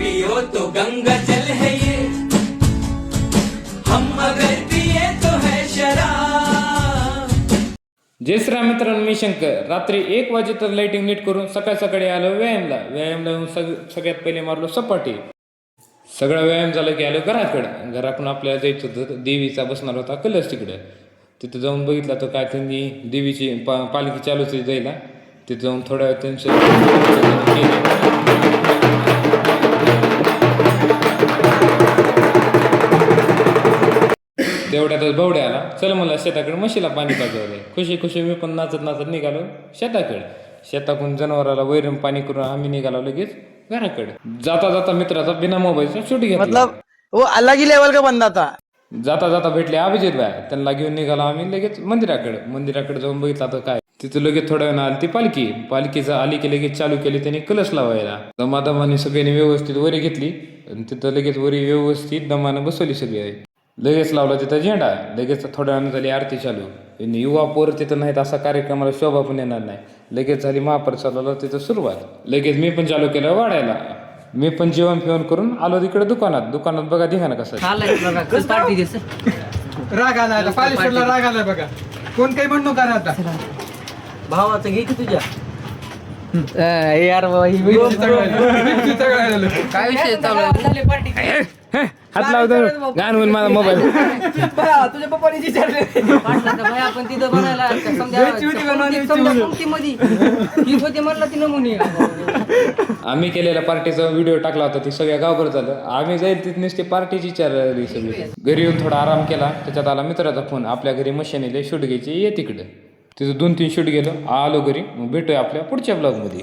पियो तो गंगा जल है ये, हम अगर पिए तो है शराब। जय श्रीराम मित्रांनो, मी शंकर. रात्री 1 वाजे तर लाइटिंग नीट करून सकाळी आलो व्यायामला येऊन सगळ्यात पहिले मारलो सपाटी. सगळा व्यायाम झाला की आलो घराकडं. घराकडून आपल्याला जायचं होतं, देवीचा बसणार होता कलश तिकडं. तिथं जाऊन बघितला तर काय त्यांनी देवीची पालखी चालू होती जायला. तिथं जाऊन थोडा वेळ त्यांचं केले. तेवढ्यातच भावड्या आला. चल मला शेताकडे म्हशीला पाणी पाजवलंय. खुशी मी पण नाचत निघालो शेताकडे. शेताकडून जनावराला वैरण पाणी करून आम्ही निघालो लगेच घराकडे. जाता मित्राचा बिना मोबाईलचा शूट घेतला. मतलब वो अलग ही लेवल का बंदा था. जाता भेटले अभिजित बाय. त्यांना घेऊन निघालो आम्ही लगेच मंदिराकडे जाऊन बघितला तर काय तिथं लगेच थोड्या वेळा आली ती पालखीचं आली की लगेच चालू केली त्यांनी कलश लावायला. दमादमाने सगळ्यांनी व्यवस्थित वरी घेतली आणि तिथं लगेच वरी व्यवस्थित दमानं बसवली सगळी. लगेच लावला तिथं झेंडा. लगेच थोड्या वेळानं झाली आरती चालू. युवा पोर तिथं नाहीत असा कार्यक्रमाला शोभा पण येणार नाही. लगेच झाली महाप्रसादाला तिथं सुरुवात. लगेच मी पण चालू केलं वाढायला. मी पण जेवण फिवण करून आलो तिकडे दुकानात बघा धिंगाणा कसं राग आला पालेश्वरला राग आलाय बघा. कोण काही म्हणू का आता भावाचं घे की तुझ्या यार काय विषय हात लावतो गाण होईल माझा मोबाईल. तुझ्या पप्पानी विचारले आपण तिथं बनायला म्हणलं ती नमुनी. आम्ही केलेल्या पार्टीचा व्हिडिओ टाकला होता. ती सगळ्या गावभर झालं. आम्ही जाईल तिथे नुसती पार्टीची विचारली सगळी. घरी येऊन थोडा आराम केला. त्याच्यात आला मित्राचा फोन. आपल्या घरी मशीन शूट घ्यायची ये तिकडं. तिथं 2-3 शूट गेलो. आलो घरी. मग भेटूया आपल्या पुढच्या ब्लॉगमध्ये.